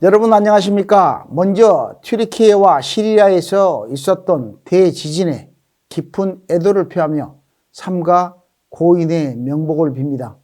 여러분 안녕하십니까? 먼저 튀르키예와 시리아에서 있었던 대지진에 깊은 애도를 표하며 삼가 고인의 명복을 빕니다.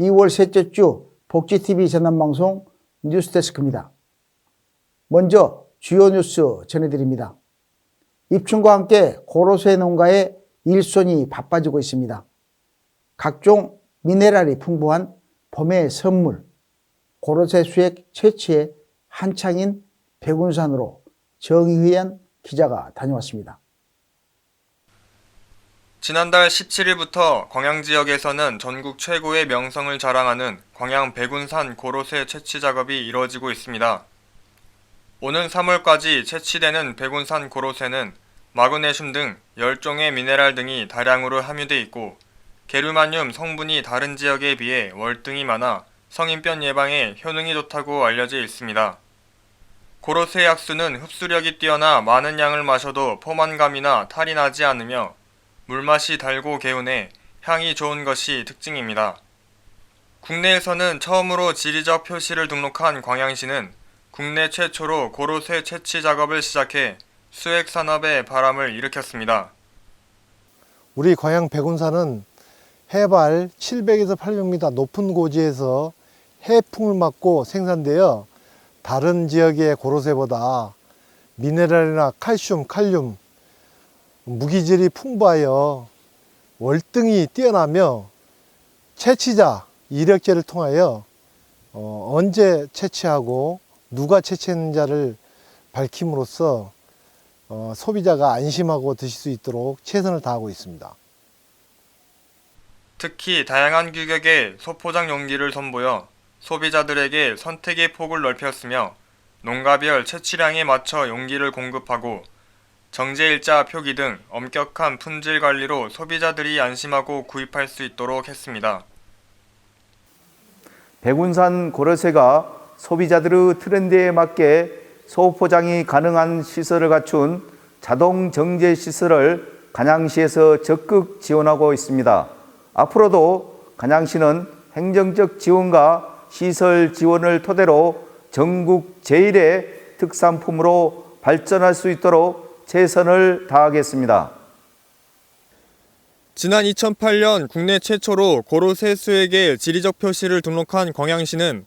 2월 셋째 주 복지TV 전남방송 뉴스데스크입니다. 먼저 주요 뉴스 전해드립니다. 입춘과 함께 고로쇠 농가의 일손이 바빠지고 있습니다. 각종 미네랄이 풍부한 봄의 선물, 고로쇠 수액 채취에 한창인 백운산으로 정의휘한 기자가 다녀왔습니다. 지난달 17일부터 광양 지역에서는 전국 최고의 명성을 자랑하는 광양 백운산 고로쇠 채취 작업이 이루어지고 있습니다. 오는 3월까지 채취되는 백운산 고로쇠는 마그네슘 등 10종의 미네랄 등이 다량으로 함유돼 있고 게르마늄 성분이 다른 지역에 비해 월등히 많아 성인병 예방에 효능이 좋다고 알려져 있습니다. 고로쇠 약수는 흡수력이 뛰어나 많은 양을 마셔도 포만감이나 탈이 나지 않으며 물맛이 달고 개운해 향이 좋은 것이 특징입니다. 국내에서는 처음으로 지리적 표시를 등록한 광양시는 국내 최초로 고로쇠 채취 작업을 시작해 수액 산업에 바람을 일으켰습니다. 우리 광양 백운산은 해발 700에서 800m 높은 고지에서 해풍을 맞고 생산되어 다른 지역의 고로쇠보다 미네랄이나 칼슘, 칼륨, 무기질이 풍부하여 월등히 뛰어나며 채취자 이력제를 통하여 언제 채취하고 누가 채취했는지를 밝힘으로써 소비자가 안심하고 드실 수 있도록 최선을 다하고 있습니다. 특히 다양한 규격의 소포장 용기를 선보여 소비자들에게 선택의 폭을 넓혔으며 농가별 채취량에 맞춰 용기를 공급하고 정제일자 표기 등 엄격한 품질 관리로 소비자들이 안심하고 구입할 수 있도록 했습니다. 백운산 고로쇠가 소비자들의 트렌드에 맞게 소포장이 가능한 시설을 갖춘 자동 정제 시설을 간양시에서 적극 지원하고 있습니다. 앞으로도 간양시는 행정적 지원과 시설 지원을 토대로 전국 제1의 특산품으로 발전할 수 있도록 최선을 다하겠습니다. 지난 2008년 국내 최초로 고로쇠 수액의 지리적 표시를 등록한 광양시는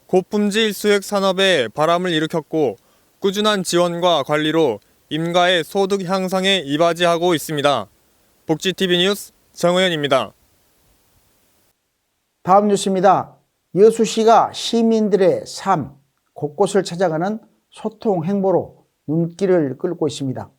고품질 수액 산업에 바람을 일으켰고 꾸준한 지원과 관리로 임가의 소득 향상에 이바지하고 있습니다. 복지TV 뉴스 정의연입니다. 다음 뉴스입니다. 여수시가 시민들의 삶, 곳곳을 찾아가는 소통 행보로 눈길을 끌고 있습니다.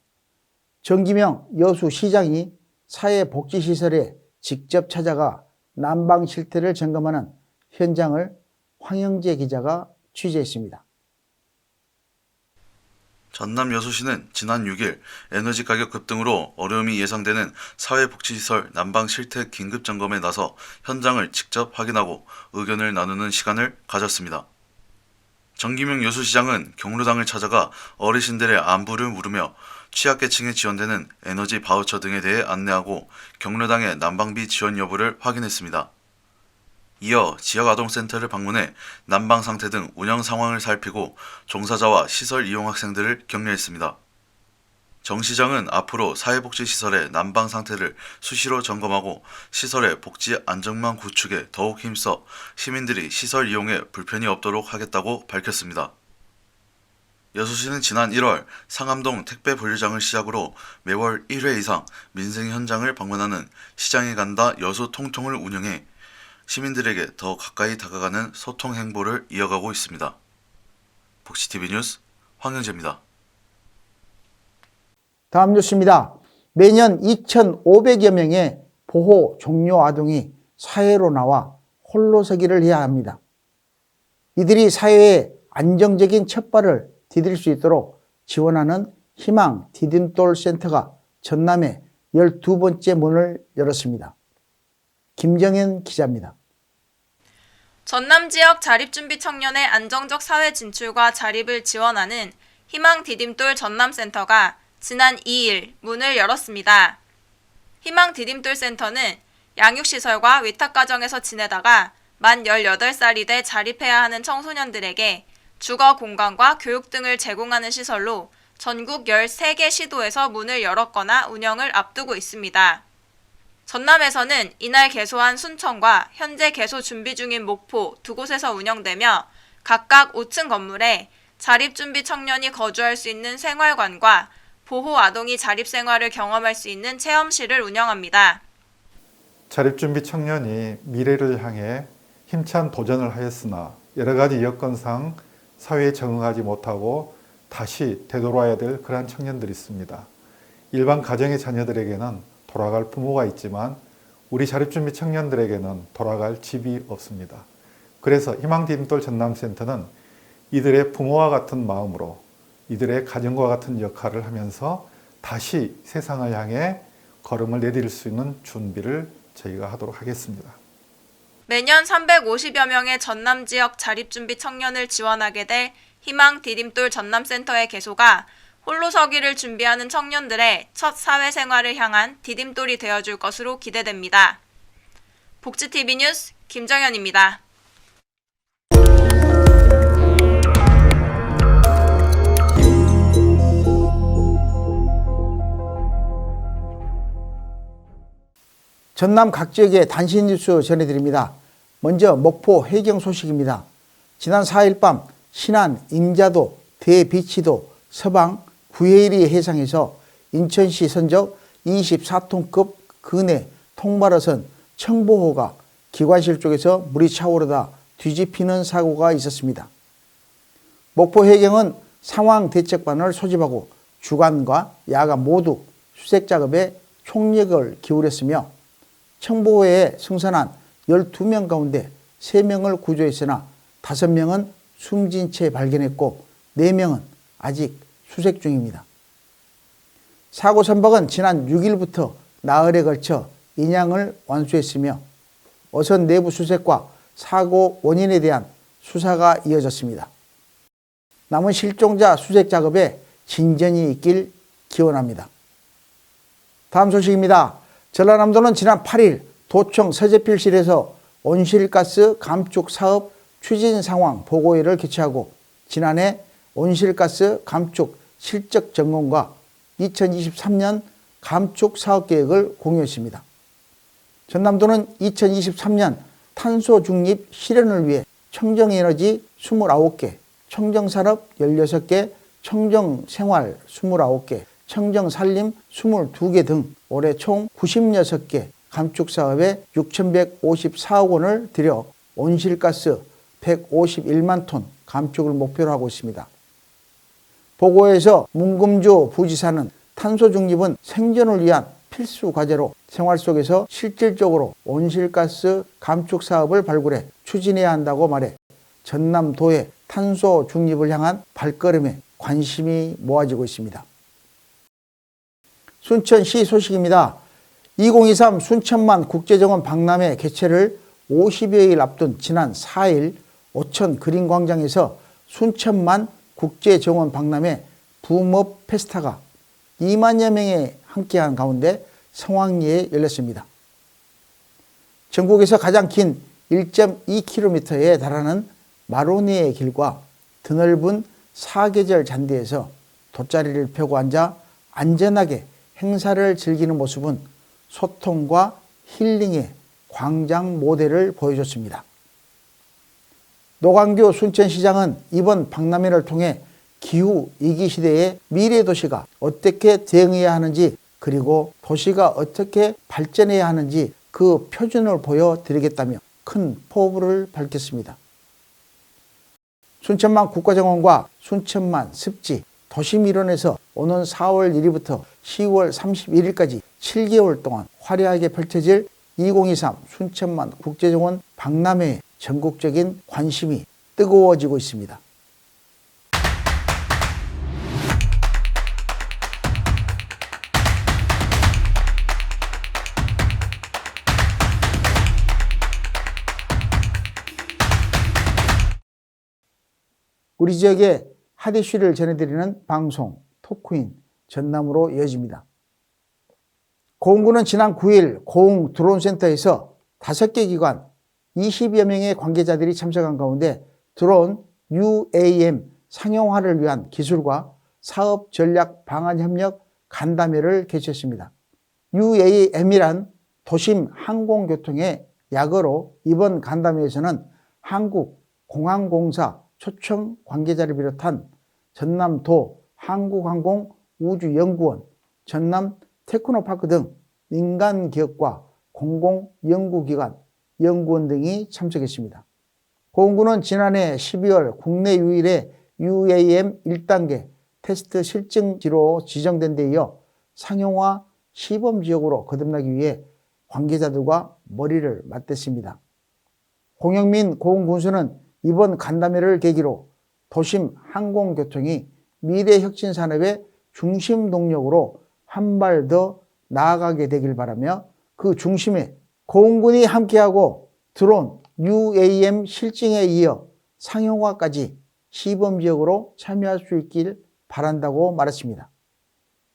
정기명 여수시장이 사회복지시설에 직접 찾아가 난방 실태를 점검하는 현장을 황영재 기자가 취재했습니다. 전남 여수시는 지난 6일 에너지 가격 급등으로 어려움이 예상되는 사회복지시설 난방 실태 긴급점검에 나서 현장을 직접 확인하고 의견을 나누는 시간을 가졌습니다. 정기명 여수시장은 경로당을 찾아가 어르신들의 안부를 물으며 취약계층에 지원되는 에너지 바우처 등에 대해 안내하고 경로당의 난방비 지원 여부를 확인했습니다. 이어 지역아동센터를 방문해 난방 상태 등 운영 상황을 살피고 종사자와 시설 이용 학생들을 격려했습니다. 정 시장은 앞으로 사회복지시설의 난방 상태를 수시로 점검하고 시설의 복지 안정망 구축에 더욱 힘써 시민들이 시설 이용에 불편이 없도록 하겠다고 밝혔습니다. 여수시는 지난 1월 상암동 택배 분류장을 시작으로 매월 1회 이상 민생 현장을 방문하는 시장에 간다 여수 통통을 운영해 시민들에게 더 가까이 다가가는 소통 행보를 이어가고 있습니다. 복지TV 뉴스 황영재입니다. 다음 뉴스입니다. 매년 2,500여 명의 보호 종료 아동이 사회로 나와 홀로서기를 해야 합니다. 이들이 사회에 안정적인 첫발을 디딜 수 있도록 지원하는 희망 디딤돌 센터가 전남에 12번째 문을 열었습니다. 김정현 기자입니다. 전남 지역 자립준비 청년의 안정적 사회 진출과 자립을 지원하는 희망 디딤돌 전남센터가 지난 2일 문을 열었습니다. 희망 디딤돌 센터는 양육시설과 위탁가정에서 지내다가 만 18살이 돼 자립해야 하는 청소년들에게 주거 공간과 교육 등을 제공하는 시설로 전국 13개 시도에서 문을 열었거나 운영을 앞두고 있습니다. 전남에서는 이날 개소한 순천과 현재 개소 준비 중인 목포 두 곳에서 운영되며 각각 5층 건물에 자립준비 청년이 거주할 수 있는 생활관과 보호 아동이 자립생활을 경험할 수 있는 체험실을 운영합니다. 자립준비 청년이 미래를 향해 힘찬 도전을 하였으나 여러 가지 여건상 사회에 적응하지 못하고 다시 되돌아야 될 그러한 청년들이 있습니다. 일반 가정의 자녀들에게는 돌아갈 부모가 있지만 우리 자립준비 청년들에게는 돌아갈 집이 없습니다. 그래서 희망디딤돌 전남센터는 이들의 부모와 같은 마음으로 이들의 가정과 같은 역할을 하면서 다시 세상을 향해 걸음을 내디딜 수 있는 준비를 저희가 하도록 하겠습니다. 매년 350여 명의 전남 지역 자립준비 청년을 지원하게 될 희망 디딤돌 전남센터의 개소가 홀로서기를 준비하는 청년들의 첫 사회생활을 향한 디딤돌이 되어줄 것으로 기대됩니다. 복지TV 뉴스 김정현입니다. 전남 각 지역의 단신 뉴스 전해드립니다. 먼저 목포 해경 소식입니다. 지난 4일 밤 신안, 임자도, 대비치도, 서방, 구해리 해상에서 인천시 선적 24톤급 근해 통발어선 청보호가 기관실 쪽에서 물이 차오르다 뒤집히는 사고가 있었습니다. 목포 해경은 상황대책반을 소집하고 주간과 야간 모두 수색 작업에 총력을 기울였으며 청보호에 승선한 12명 가운데 3명을 구조했으나 5명은 숨진 채 발견했고 4명은 아직 수색 중입니다. 사고 선박은 지난 6일부터 나흘에 걸쳐 인양을 완수했으며 어선 내부 수색과 사고 원인에 대한 수사가 이어졌습니다. 남은 실종자 수색 작업에 진전이 있길 기원합니다. 다음 소식입니다. 전라남도는 지난 8일 도청 서재필실에서 온실가스 감축 사업 추진 상황 보고회를 개최하고 지난해 온실가스 감축 실적 점검과 2023년 감축 사업 계획을 공유했습니다. 전남도는 2023년 탄소 중립 실현을 위해 청정에너지 29개, 청정산업 16개, 청정생활 29개, 청정산림 22개 등 올해 총 96개 감축사업에 6,154억 원을 들여 온실가스 151만 톤 감축을 목표로 하고 있습니다. 보고에서 문금주 부지사는 탄소 중립은 생존을 위한 필수 과제로 생활 속에서 실질적으로 온실가스 감축 사업을 발굴해 추진해야 한다고 말해 전남도의 탄소 중립을 향한 발걸음에 관심이 모아지고 있습니다. 순천시 소식입니다. 2023 순천만 국제정원 박람회 개최를 50여일 앞둔 지난 4일 오천 그린광장에서 순천만 국제정원 박람회 붐업 페스타가 2만여 명이 함께한 가운데 성황리에 열렸습니다. 전국에서 가장 긴 1.2km에 달하는 마로니에 길과 드넓은 사계절 잔디에서 돗자리를 펴고 앉아 안전하게 행사를 즐기는 모습은 소통과 힐링의 광장 모델을 보여줬습니다. 노광규 순천시장은 이번 박람회를 통해 기후위기 시대의 미래 도시가 어떻게 대응해야 하는지 그리고 도시가 어떻게 발전해야 하는지 그 표준을 보여드리겠다며 큰 포부를 밝혔습니다. 순천만 국가정원과 순천만 습지 도시미론에서 오는 4월 1일부터 10월 31일까지 7개월 동안 화려하게 펼쳐질 2023 순천만 국제정원 박람회에 전국적인 관심이 뜨거워지고 있습니다. 우리 지역의 핫 이슈를 전해드리는 방송 토크인 전남으로 이어집니다. 고흥구는 지난 9일 고흥 드론센터에서 5개 기관 20여 명의 관계자들이 참석한 가운데 드론 UAM 상용화를 위한 기술과 사업 전략 방안 협력 간담회를 개최했습니다. UAM이란 도심 항공교통의 약어로 이번 간담회에서는 한국공항공사 초청 관계자를 비롯한 전남도 한국항공우주연구원, 전남 테크노파크 등 민간 기업과 공공연구기관, 연구원 등이 참석했습니다. 고흥군은 지난해 12월 국내 유일의 UAM 1단계 테스트 실증지로 지정된 데 이어 상용화 시범지역으로 거듭나기 위해 관계자들과 머리를 맞댔습니다. 홍영민 고흥군수는 이번 간담회를 계기로 도심 항공교통이 미래 혁신 산업의 중심 동력으로 한 발 더 나아가게 되길 바라며 그 중심에 고흥군이 함께하고 드론 UAM 실증에 이어 상용화까지 시범지역으로 참여할 수 있길 바란다고 말했습니다.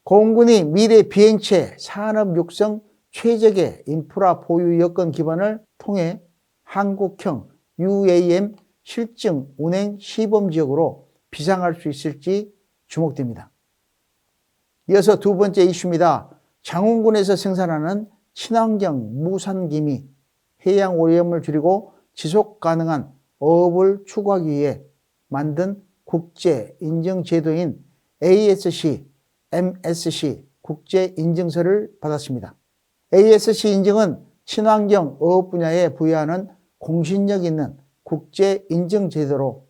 고흥군이 미래 비행체 산업 육성 최적의 인프라 보유 여건 기반을 통해 한국형 UAM 실증 운행 시범지역으로 비상할 수 있을지 주목됩니다. 이어서 두 번째 이슈입니다. 장흥군에서 생산하는 친환경 무산기미, 해양 오염을 줄이고 지속 가능한 어업을 추구하기 위해 만든 국제 인증 제도인 ASC, MSC 국제 인증서를 받았습니다. ASC 인증은 친환경 어업 분야에 부여하는 공신력 있는 국제 인증 제도로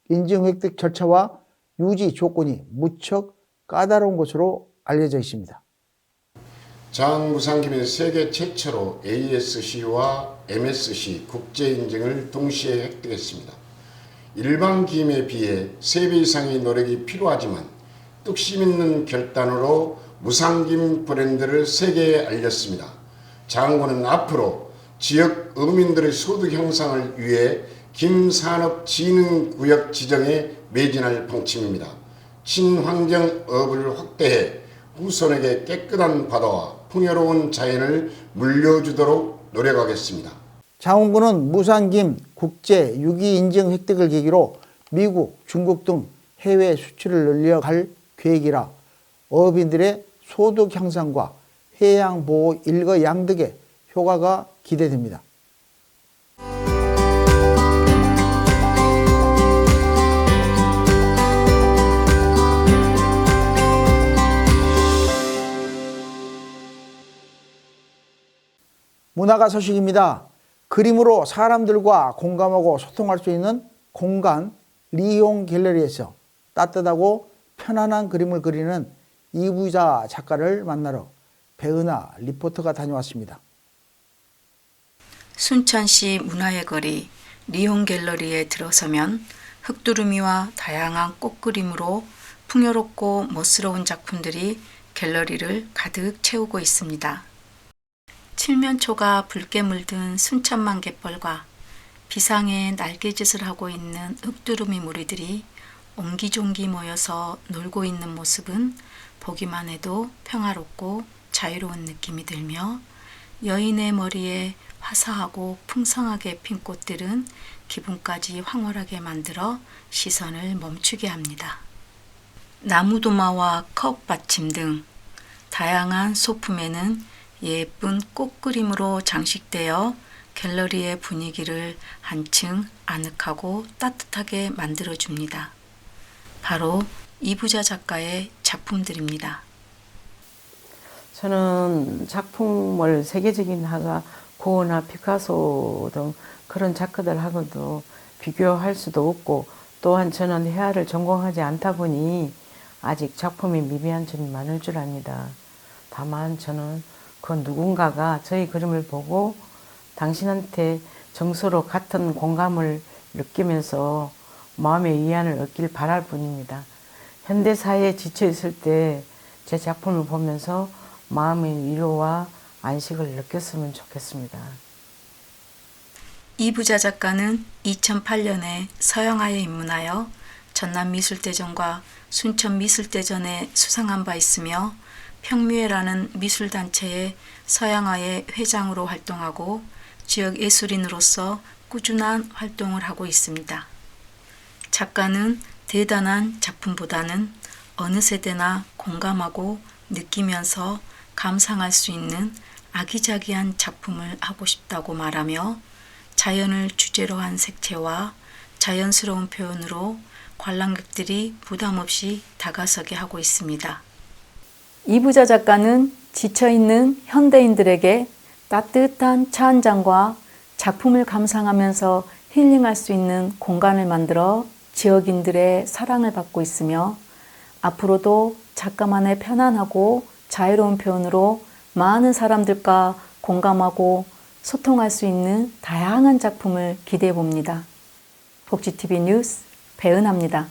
인증 획득 절차와 유지 조건이 무척 까다로운 것으로 알려져 있습니다. 장무상김은 세계 최초로 ASC와 MSC 국제 인증을 동시에 획득했습니다. 일반 김에 비해 3배 이상의 노력이 필요하지만 뚝심 있는 결단으로 무상김 브랜드를 세계에 알렸습니다. 장군은 앞으로 지역 어민들의 소득 향상을 위해 김산업진흥구역 지정에 매진할 방침입니다. 친환경업을 확대해 후손에게 깨끗한 바다와 풍요로운 자연을 물려주도록 노력하겠습니다. 장흥군은 무상김 국제 유기 인증 획득을 계기로 미국, 중국 등 해외 수출을 늘려갈 계획이라 어업인들의 소득 향상과 해양 보호 일거양득의 효과가 기대됩니다. 문화가 소식입니다. 그림으로 사람들과 공감하고 소통할 수 있는 공간 리용 갤러리에서 따뜻하고 편안한 그림을 그리는 이부자 작가를 만나러 배은하 리포터가 다녀왔습니다. 순천시 문화의 거리 리용 갤러리에 들어서면 흙두루미와 다양한 꽃그림으로 풍요롭고 멋스러운 작품들이 갤러리를 가득 채우고 있습니다. 칠면초가 붉게 물든 순천만 갯벌과 비상에 날개짓을 하고 있는 흙두루미 무리들이 옹기종기 모여서 놀고 있는 모습은 보기만 해도 평화롭고 자유로운 느낌이 들며 여인의 머리에 화사하고 풍성하게 핀 꽃들은 기분까지 황홀하게 만들어 시선을 멈추게 합니다. 나무도마와 컵 받침 등 다양한 소품에는 예쁜 꽃그림으로 장식되어 갤러리의 분위기를 한층 아늑하고 따뜻하게 만들어줍니다. 바로 이부자 작가의 작품들입니다. 저는 작품을 세계적인 화가 고흐나 피카소 등 그런 작가들하고도 비교할 수도 없고, 또한 저는 회화를 전공하지 않다 보니 아직 작품이 미비한 점이 많을 줄 압니다. 다만 저는 그 누군가가 저희 그림을 보고 당신한테 정서로 같은 공감을 느끼면서 마음의 위안을 얻길 바랄 뿐입니다. 현대사회에 지쳐있을 때 제 작품을 보면서 마음의 위로와 안식을 느꼈으면 좋겠습니다. 이부자 작가는 2008년에 서영화에 입문하여 전남미술대전과 순천미술대전에 수상한 바 있으며 평미회라는 미술단체의 서양화의 회장으로 활동하고 지역 예술인으로서 꾸준한 활동을 하고 있습니다. 작가는 대단한 작품보다는 어느 세대나 공감하고 느끼면서 감상할 수 있는 아기자기한 작품을 하고 싶다고 말하며 자연을 주제로 한 색채와 자연스러운 표현으로 관람객들이 부담 없이 다가서게 하고 있습니다. 이부자 작가는 지쳐있는 현대인들에게 따뜻한 차 한 잔과 작품을 감상하면서 힐링할 수 있는 공간을 만들어 지역인들의 사랑을 받고 있으며 앞으로도 작가만의 편안하고 자유로운 표현으로 많은 사람들과 공감하고 소통할 수 있는 다양한 작품을 기대해 봅니다. 복지TV 뉴스 배은하입니다.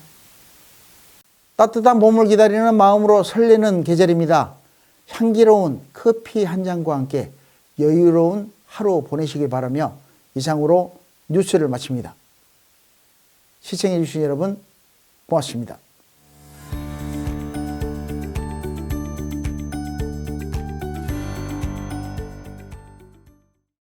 따뜻한 봄을 기다리는 마음으로 설레는 계절입니다. 향기로운 커피 한 잔과 함께 여유로운 하루 보내시길 바라며 이상으로 뉴스를 마칩니다. 시청해 주신 여러분 고맙습니다.